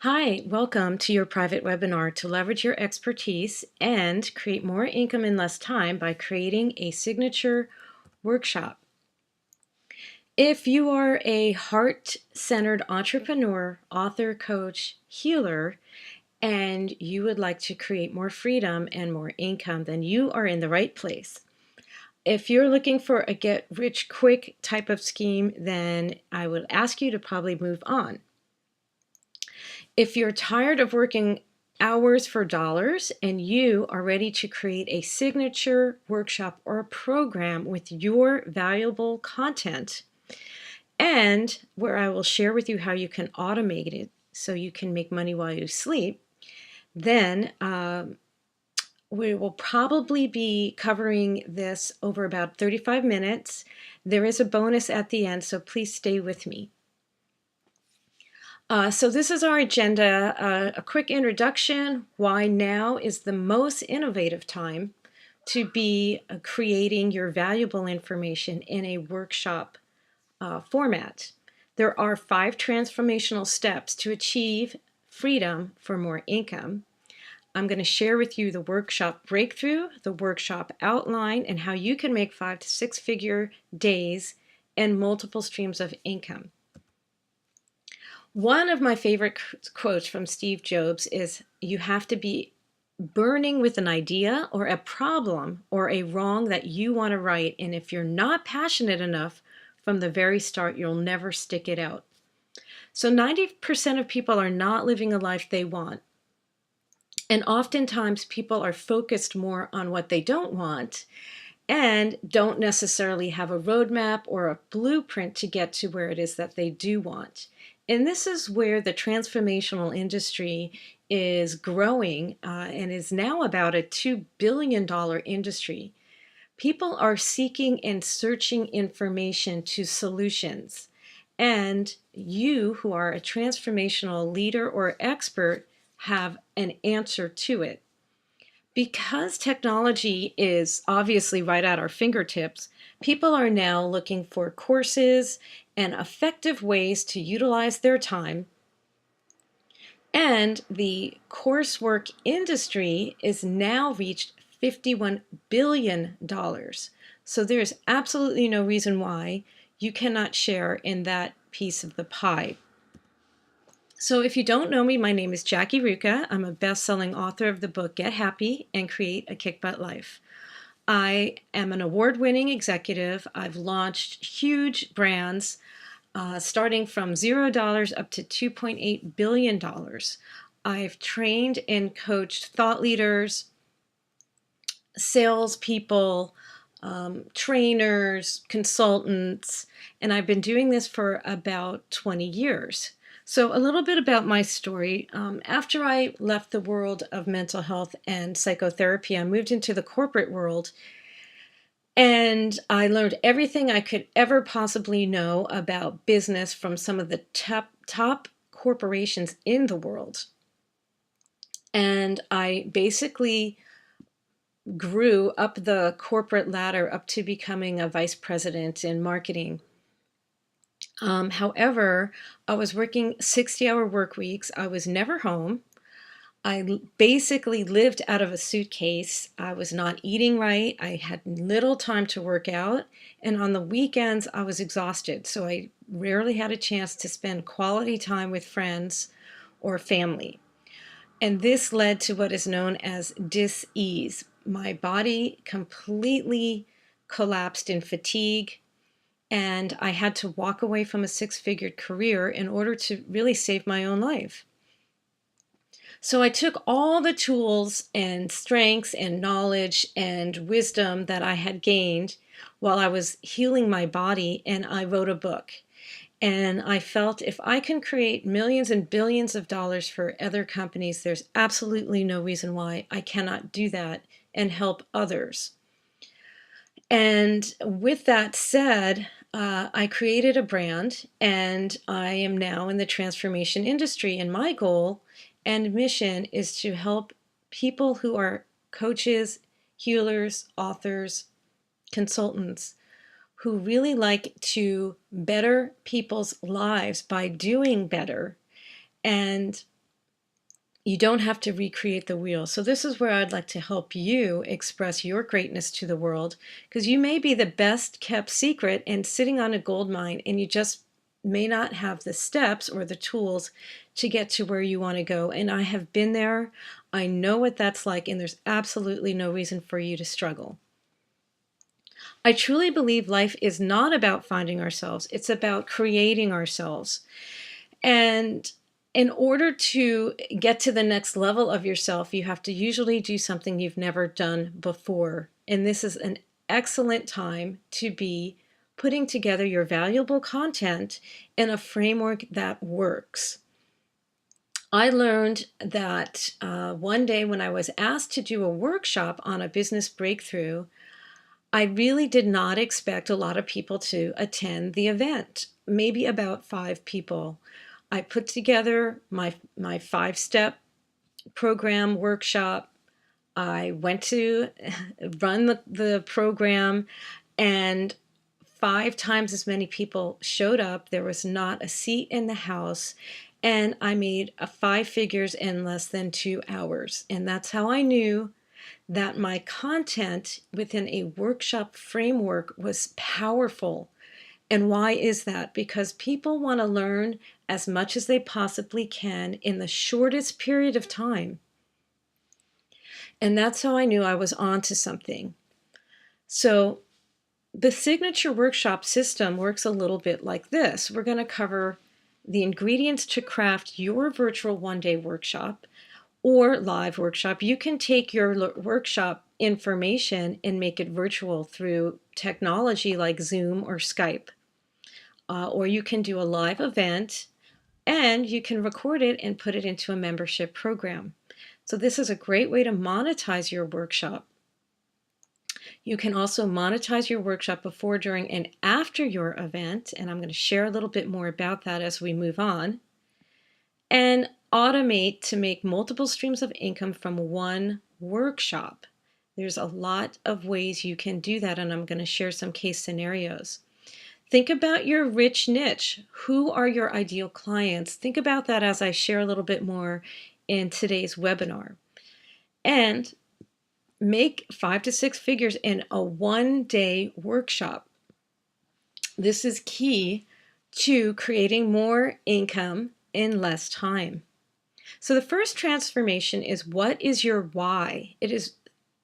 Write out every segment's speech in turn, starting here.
Hi, welcome to your private webinar to leverage your expertise and create more income in less time by creating a signature workshop. If you are a heart-centered entrepreneur, author, coach, healer, and you would like to create more freedom and more income, then you are in the right place. If you're looking for a get-rich-quick type of scheme, then I would ask you to probably move on. If you're tired of working hours for dollars and you are ready to create a signature workshop or a program with your valuable content, and where I will share with you how you can automate it so you can make money while you sleep, then we will probably be covering this over about 35 minutes. There is a bonus at the end, so please stay with me. So this is our agenda, a quick introduction, why now is the most innovative time to be creating your valuable information in a workshop format. There are 5 transformational steps to achieve freedom for more income. I'm going to share with you the workshop breakthrough, the workshop outline, and how you can make 5 to 6 figure days and multiple streams of income. One of my favorite quotes from Steve Jobs is, "You have to be burning with an idea or a problem or a wrong that you want to right. And if you're not passionate enough from the very start, you'll never stick it out." So 90% of people are not living a life they want. And oftentimes people are focused more on what they don't want and don't necessarily have a roadmap or a blueprint to get to where it is that they do want. And this is where the transformational industry is growing and is now about a $2 billion industry. People are seeking and searching information to solutions. And you, who are a transformational leader or expert, have an answer to it. Because technology is obviously right at our fingertips, people are now looking for courses and effective ways to utilize their time. And the coursework industry is now reached $51 billion. So there's absolutely no reason why you cannot share in that piece of the pie. So if you don't know me, my name is Jackie Ruka. I'm a best-selling author of the book Get Happy and Create a Kick Butt Life. I am an award-winning executive. I've launched huge brands starting from $0 up to $2.8 billion. I've trained and coached thought leaders, salespeople, trainers, consultants, and I've been doing this for about 20 years. So a little bit about my story. After I left the world of mental health and psychotherapy, I moved into the corporate world and I learned everything I could ever possibly know about business from some of the top corporations in the world. And I basically grew up the corporate ladder up to becoming a vice president in marketing. However, I was working 60-hour work weeks. I was never home. I basically lived out of a suitcase. I was not eating right. I had little time to work out. And on the weekends, I was exhausted. So I rarely had a chance to spend quality time with friends or family. And this led to what is known as dis-ease. My body completely collapsed in fatigue, and I had to walk away from a 6-figure career in order to really save my own life. So I took all the tools and strengths and knowledge and wisdom that I had gained while I was healing my body, and I wrote a book. And I felt if I can create millions and billions of dollars for other companies, there's absolutely no reason why I cannot do that and help others. And with that said, I created a brand and I am now in the transformation industry. And my goal and mission is to help people who are coaches, healers, authors, consultants who really like to better people's lives by doing better and You don't have to recreate the wheel. So this is where I'd like to help you express your greatness to the world, because you may be the best kept secret and sitting on a gold mine, and you just may not have the steps or the tools to get to where you want to go. And I have been there. I know what that's like, and there's absolutely no reason for you to struggle. I truly believe life is not about finding ourselves. It's about creating ourselves. And in order to get to the next level of yourself, you have to usually do something you've never done before. And this is an excellent time to be putting together your valuable content in a framework that works. I learned that one day when I was asked to do a workshop on a business breakthrough, I really did not expect a lot of people to attend the event, maybe about 5 people. I put together my 5-step program workshop. I went to run the program, and 5 times as many people showed up. There was not a seat in the house, and I made 5 figures in less than 2 hours. And that's how I knew that my content within a workshop framework was powerful. And why is that? Because people want to learn as much as they possibly can in the shortest period of time. And that's how I knew I was onto something. So the signature workshop system works a little bit like this. We're going to cover the ingredients to craft your virtual one-day workshop or live workshop. You can take your workshop information and make it virtual through technology like Zoom or Skype. Or you can do a live event, and you can record it and put it into a membership program. So this is a great way to monetize your workshop. You can also monetize your workshop before, during, and after your event, and I'm going to share a little bit more about that as we move on. And automate to make multiple streams of income from one workshop. There's a lot of ways you can do that, and I'm going to share some case scenarios. Think about your rich niche. Who are your ideal clients? Think about that as I share a little bit more in today's webinar. And make 5 to 6 figures in a one-day workshop. This is key to creating more income in less time. So the first transformation is, what is your why? It is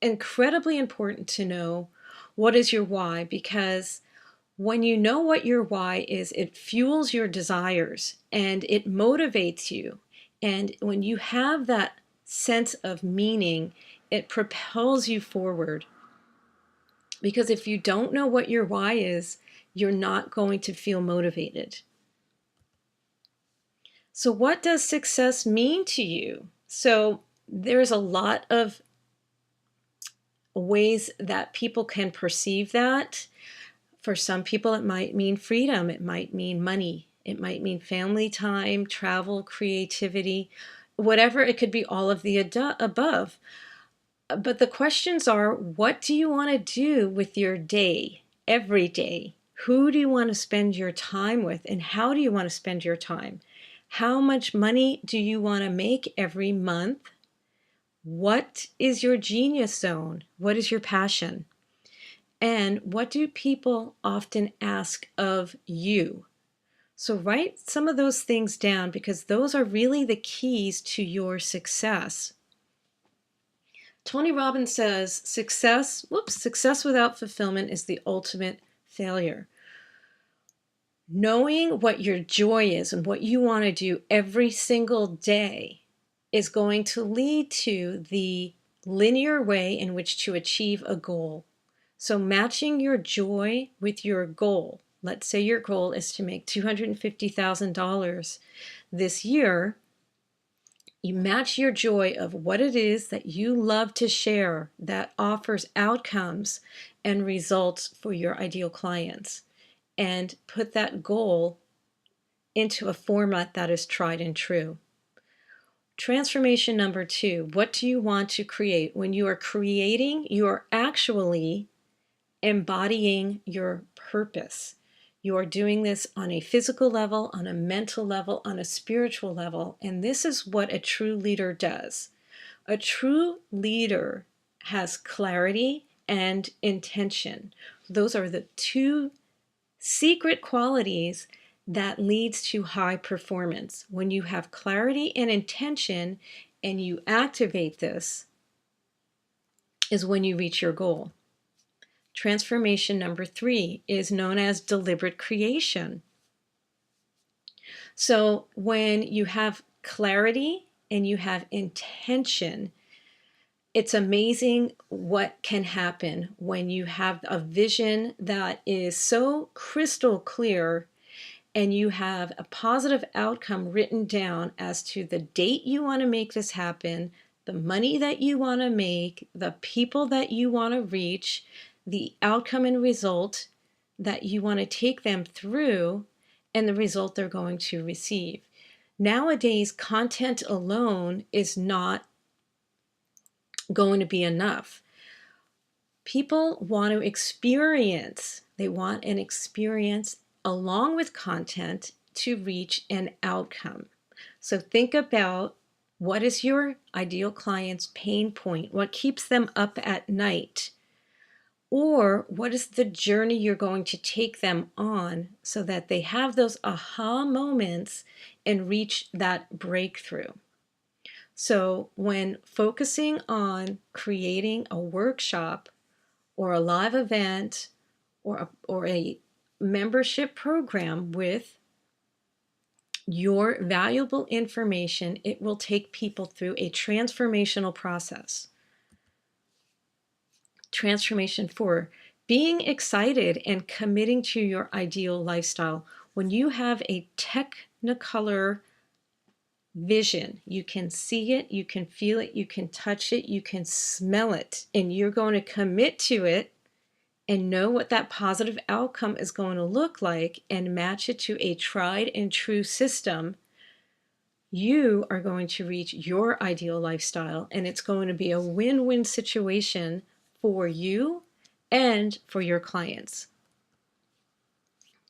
incredibly important to know what is your why, because when you know what your why is, it fuels your desires and it motivates you. And when you have that sense of meaning, it propels you forward. Because if you don't know what your why is, you're not going to feel motivated. So what does success mean to you? So there's a lot of ways that people can perceive that. For some people, it might mean freedom. It might mean money. It might mean family time, travel, creativity, whatever. It could be all of the above. But the questions are, what do you want to do with your day, every day? Who do you want to spend your time with, and how do you want to spend your time? How much money do you want to make every month? What is your genius zone? What is your passion? And what do people often ask of you? So write some of those things down, because those are really the keys to your success. Tony Robbins says success without fulfillment is the ultimate failure. Knowing what your joy is and what you want to do every single day is going to lead to the linear way in which to achieve a goal. So matching your joy with your goal. Let's say your goal is to make $250,000 this year. You match your joy of what it is that you love to share that offers outcomes and results for your ideal clients, and put that goal into a format that is tried and true. Transformation number 2, what do you want to create? When you are creating, you are actually embodying your purpose. You are doing this on a physical level, on a mental level, on a spiritual level, and this is what a true leader does. A true leader has clarity and intention. Those are the two secret qualities that leads to high performance. When you have clarity and intention and you activate this is when you reach your goal. Transformation number 3 is known as deliberate creation. So when you have clarity and you have intention, it's amazing what can happen when you have a vision that is so crystal clear and you have a positive outcome written down as to the date you want to make this happen, the money that you want to make, the people that you want to reach, the outcome and result that you want to take them through, and the result they're going to receive. Nowadays, content alone is not going to be enough. People want to experience, they want an experience along with content to reach an outcome. So think about, what is your ideal client's pain point? What keeps them up at night? Or what is the journey you're going to take them on so that they have those aha moments and reach that breakthrough? So when focusing on creating a workshop or a live event or a membership program with your valuable information, it will take people through a transformational process. Transformation 4, being excited and committing to your ideal lifestyle. When you have a technicolor vision, you can see it, you can feel it, you can touch it, you can smell it, and you're going to commit to it and know what that positive outcome is going to look like and match it to a tried and true system, you are going to reach your ideal lifestyle, and it's going to be a win-win situation for you and for your clients.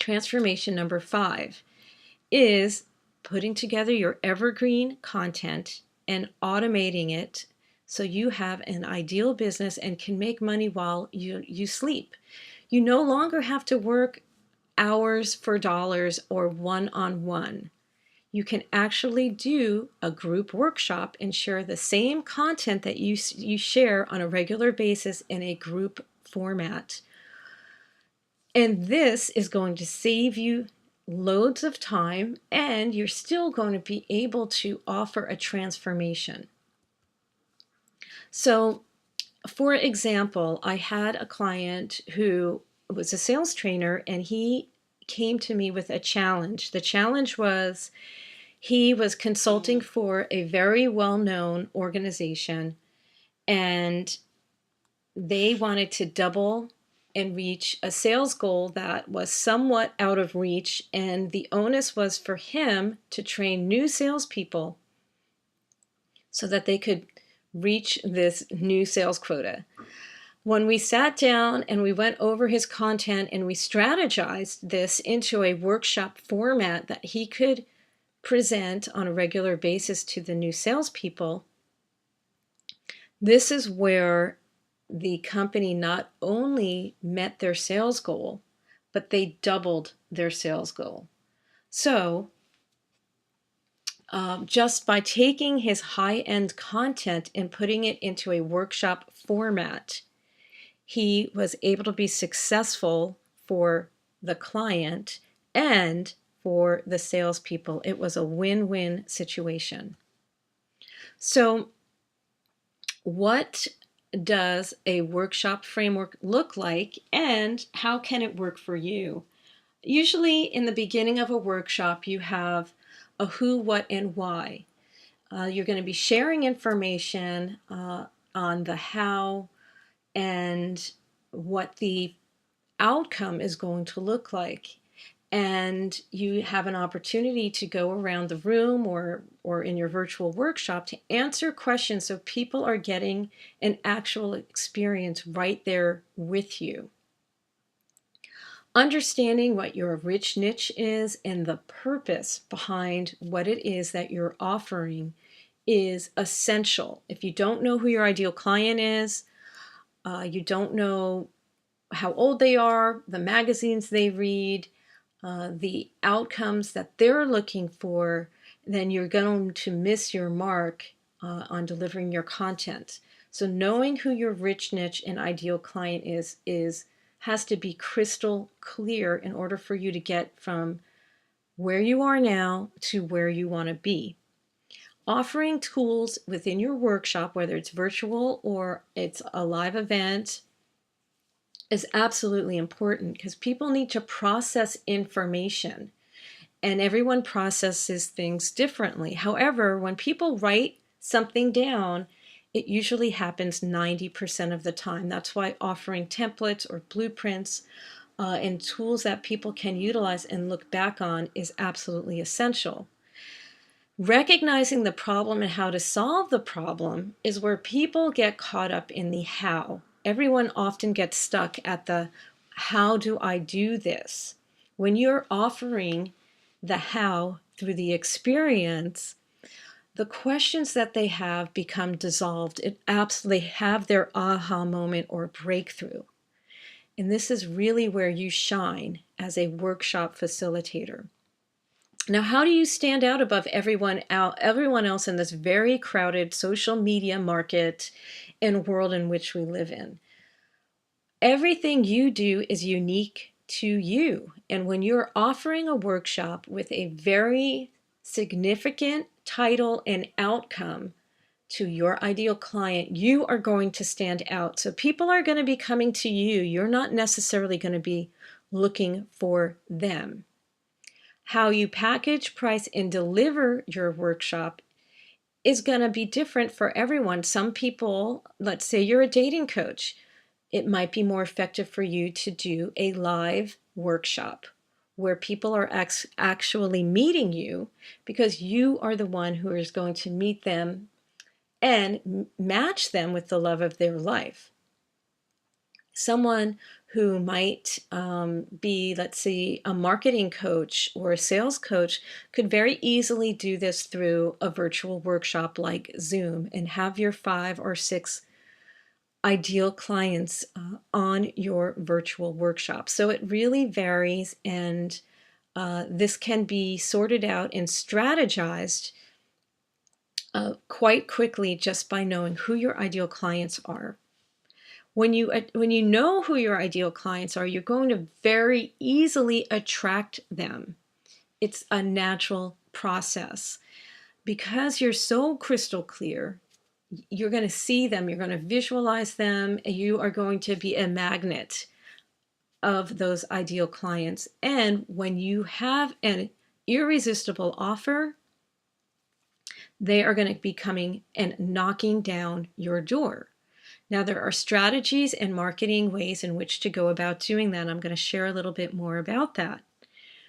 Transformation number 5 is putting together your evergreen content and automating it so you have an ideal business and can make money while you sleep. You no longer have to work hours for dollars or one-on-one. You can actually do a group workshop and share the same content that you share on a regular basis in a group format. And this is going to save you loads of time, and you're still going to be able to offer a transformation. So, for example, I had a client who was a sales trainer, and he came to me with a challenge. The challenge was he was consulting for a very well-known organization, and they wanted to double and reach a sales goal that was somewhat out of reach, and the onus was for him to train new salespeople so that they could reach this new sales quota. When we sat down and we went over his content and we strategized this into a workshop format that he could present on a regular basis to the new salespeople, this is where the company not only met their sales goal, but they doubled their sales goal. So just by taking his high-end content and putting it into a workshop format, he was able to be successful for the client and for the salespeople. It was a win-win situation. So what does a workshop framework look like, and how can it work for you? Usually in the beginning of a workshop, you have a who, what, and why. You're going to be sharing information on the how and what the outcome is going to look like. And you have an opportunity to go around the room or in your virtual workshop to answer questions so people are getting an actual experience right there with you. Understanding what your rich niche is and the purpose behind what it is that you're offering is essential. If you don't know who your ideal client is, you don't know how old they are, the magazines they read, the outcomes that they're looking for, then you're going to miss your mark on delivering your content. So knowing who your rich niche and ideal client is has to be crystal clear in order for you to get from where you are now to where you want to be. Offering tools within your workshop, whether it's virtual or it's a live event, is absolutely important because people need to process information and everyone processes things differently. However, when people write something down, it usually happens 90% of the time. That's why offering templates or blueprints and tools that people can utilize and look back on is absolutely essential. Recognizing the problem and how to solve the problem is where people get caught up in the how. Everyone often gets stuck at the how do I do this? When you're offering the how through the experience, the questions that they have become dissolved. It absolutely have their aha moment or breakthrough. And this is really where you shine as a workshop facilitator. Now, how do you stand out above everyone else in this very crowded social media market and world in which we live in? Everything you do is unique to you. And when you're offering a workshop with a very significant title and outcome to your ideal client, you are going to stand out. So people are going to be coming to you. You're not necessarily going to be looking for them. How you package, price, and deliver your workshop is going to be different for everyone. Some people, let's say you're a dating coach, it might be more effective for you to do a live workshop where people are actually meeting you because you are the one who is going to meet them and match them with the love of their life. Someone who might be, let's say, a marketing coach or a sales coach could very easily do this through a virtual workshop like Zoom and have your 5 or 6 ideal clients on your virtual workshop. So it really varies, and this can be sorted out and strategized quite quickly just by knowing who your ideal clients are. When you know who your ideal clients are, you're going to very easily attract them. It's a natural process. Because you're so crystal clear, you're going to see them, you're going to visualize them, and you are going to be a magnet of those ideal clients. And when you have an irresistible offer, they are going to be coming and knocking down your door. Now, there are strategies and marketing ways in which to go about doing that. I'm going to share a little bit more about that.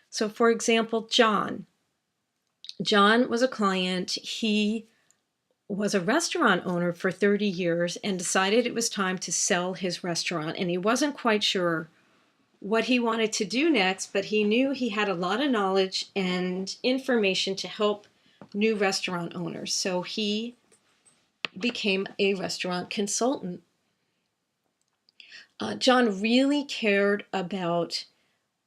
So, for example, John was a client. He was a restaurant owner for 30 years and decided it was time to sell his restaurant. And he wasn't quite sure what he wanted to do next, but he knew he had a lot of knowledge and information to help new restaurant owners. So he became a restaurant consultant. John really cared about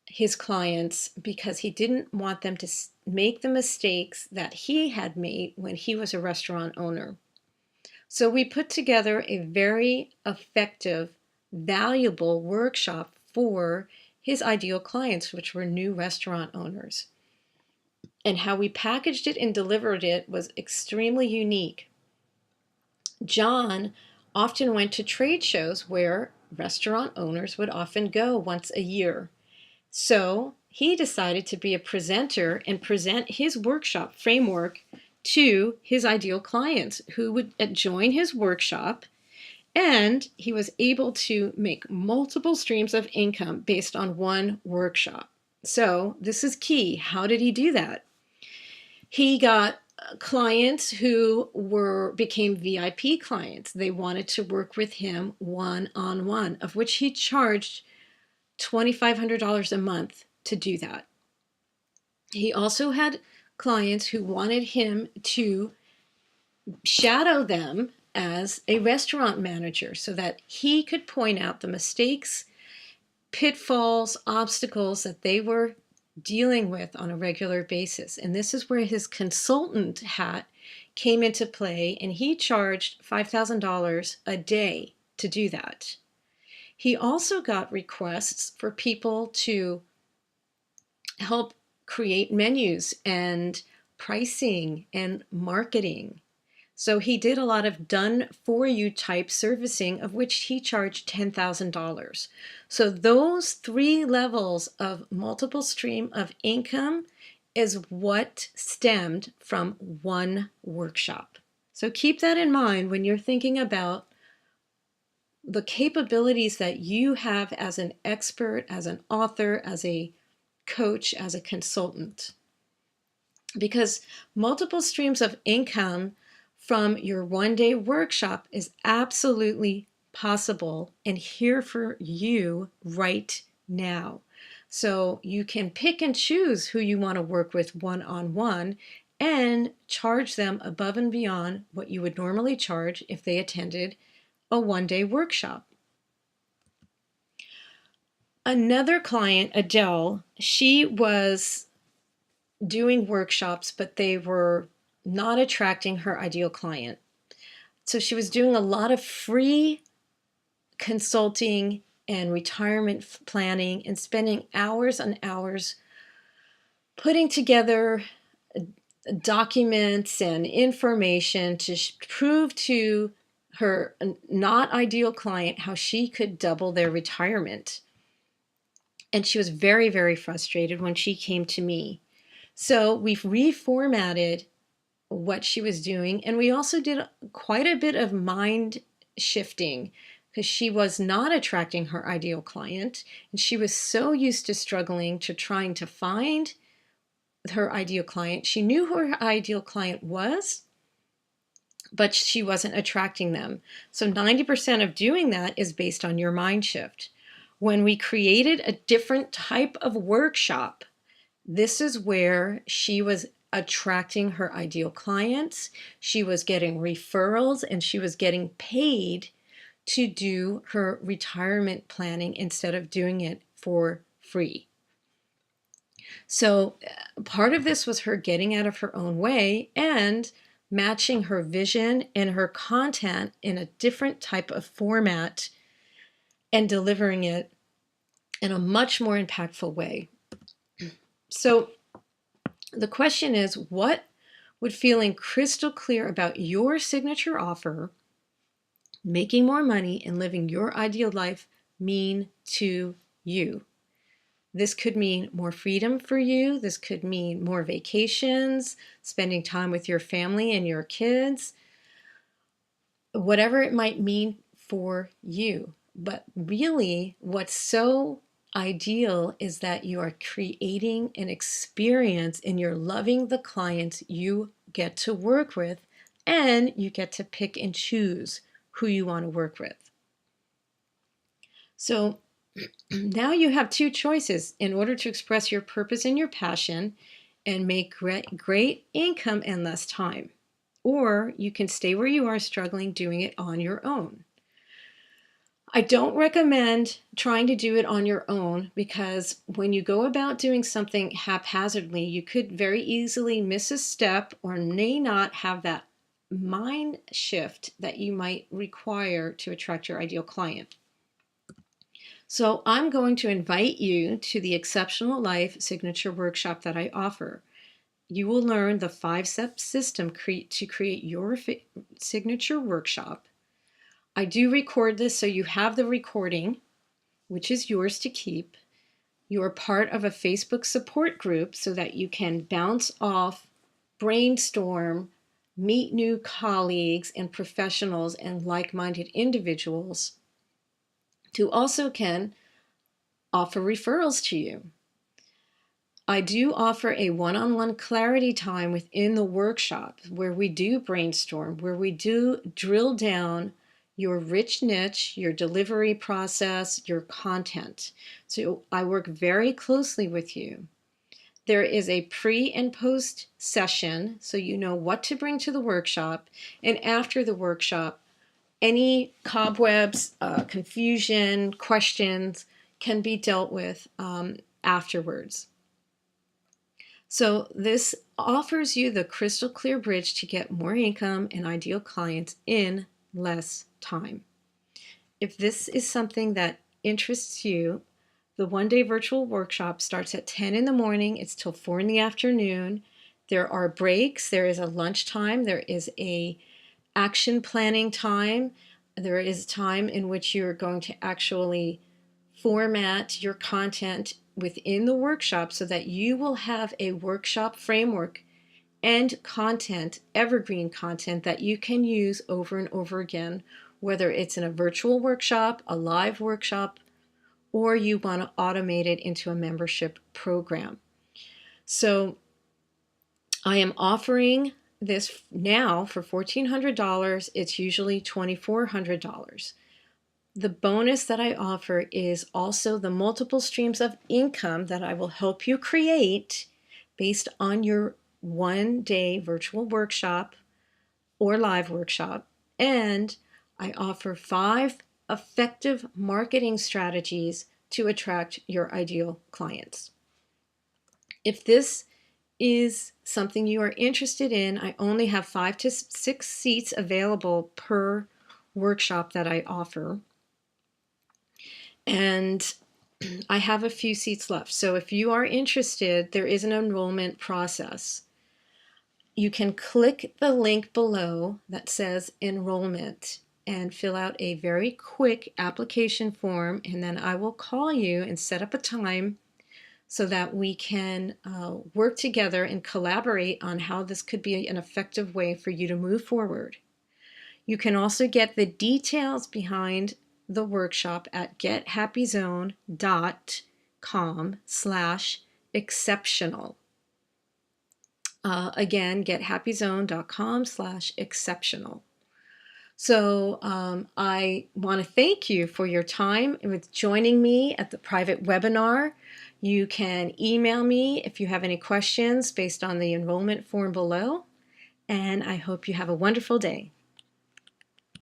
his clients because he didn't want them to make the mistakes that he had made when he was a restaurant owner. So we put together a very effective, valuable workshop for his ideal clients, which were new restaurant owners. And how we packaged it and delivered it was extremely unique. John often went to trade shows where restaurant owners would often go once a year. So he decided to be a presenter and present his workshop framework to his ideal clients who would join his workshop, and he was able to make multiple streams of income based on one workshop. So this is key. How did he do that? He got clients who became VIP clients. They wanted to work with him one-on-one, of which he charged $2,500 a month to do that. He also had clients who wanted him to shadow them as a restaurant manager so that he could point out the mistakes, pitfalls, obstacles that they were dealing with on a regular basis. And this is where his consultant hat came into play, and he charged $5,000 a day to do that. He also got requests for people to help create menus and pricing and marketing. So he did a lot of done for you type servicing, of which he charged $10,000. So those three levels of multiple stream of income is what stemmed from one workshop. So keep that in mind when you're thinking about the capabilities that you have as an expert, as an author, as a coach, as a consultant. Because multiple streams of income from your one-day workshop is absolutely possible and here for you right now. So you can pick and choose who you want to work with one-on-one and charge them above and beyond what you would normally charge if they attended a one-day workshop. Another client, Adele, she was doing workshops, but they were not attracting her ideal client. So she was doing a lot of free consulting and retirement planning and spending hours and hours putting together documents and information to prove to her not ideal client how she could double their retirement. And she was very, very frustrated when she came to me. So we've reformatted what she was doing. And we also did quite a bit of mind shifting because she was not attracting her ideal client. And she was so used to struggling to trying to find her ideal client. She knew who her ideal client was, but she wasn't attracting them. So 90% of doing that is based on your mind shift. When we created a different type of workshop, this is where she was attracting her ideal clients. She was getting referrals and she was getting paid to do her retirement planning instead of doing it for free. So part of this was her getting out of her own way and matching her vision and her content in a different type of format and delivering it in a much more impactful way. So the question is, what would feeling crystal clear about your signature offer, making more money, and living your ideal life mean to you? This could mean more freedom for you. This could mean more vacations, spending time with your family and your kids, whatever it might mean for you. But really, what's so ideal is that you are creating an experience and you're loving the clients you get to work with, and you get to pick and choose who you want to work with. So now you have two choices in order to express your purpose and your passion and make great income in less time. Or you can stay where you are struggling doing it on your own. I don't recommend trying to do it on your own because when you go about doing something haphazardly, you could very easily miss a step or may not have that mind shift that you might require to attract your ideal client. So I'm going to invite you to the Exceptional Life Signature Workshop that I offer. You will learn the 5-step system to create your signature workshop. I do record this so you have the recording, which is yours to keep. You are part of a Facebook support group so that you can bounce off, brainstorm, meet new colleagues and professionals and like-minded individuals who also can offer referrals to you. I do offer a one-on-one clarity time within the workshop where we do brainstorm, where we do drill down your rich niche, your delivery process, your content. So I work very closely with you. There is a pre and post session, so you know what to bring to the workshop. And after the workshop, any cobwebs, confusion, questions can be dealt with afterwards. So this offers you the crystal clear bridge to get more income and ideal clients in less time. If this is something that interests you, the one-day virtual workshop starts at 10 in the morning. It's till 4 in the afternoon. There are breaks. There is a lunch time. There is a action planning time. There is time in which you're going to actually format your content within the workshop so that you will have a workshop framework and content, evergreen content that you can use over and over again, whether it's in a virtual workshop, a live workshop, or you want to automate it into a membership program. So I am offering this now for $1,400. It's usually $2,400. The bonus that I offer is also the multiple streams of income that I will help you create based on your one-day virtual workshop or live workshop. And I offer 5 effective marketing strategies to attract your ideal clients. If this is something you are interested in, I only have 5 to 6 seats available per workshop that I offer. And I have a few seats left. So if you are interested, there is an enrollment process. You can click the link below that says enrollment and fill out a very quick application form, and then I will call you and set up a time so that we can work together and collaborate on how this could be an effective way for you to move forward. You can also get the details behind the workshop at gethappyzone.com/exceptional. Again, gethappyzone.com/exceptional. So I want to thank you for your time with joining me at the private webinar. You can email me if you have any questions based on the enrollment form below. And I hope you have a wonderful day.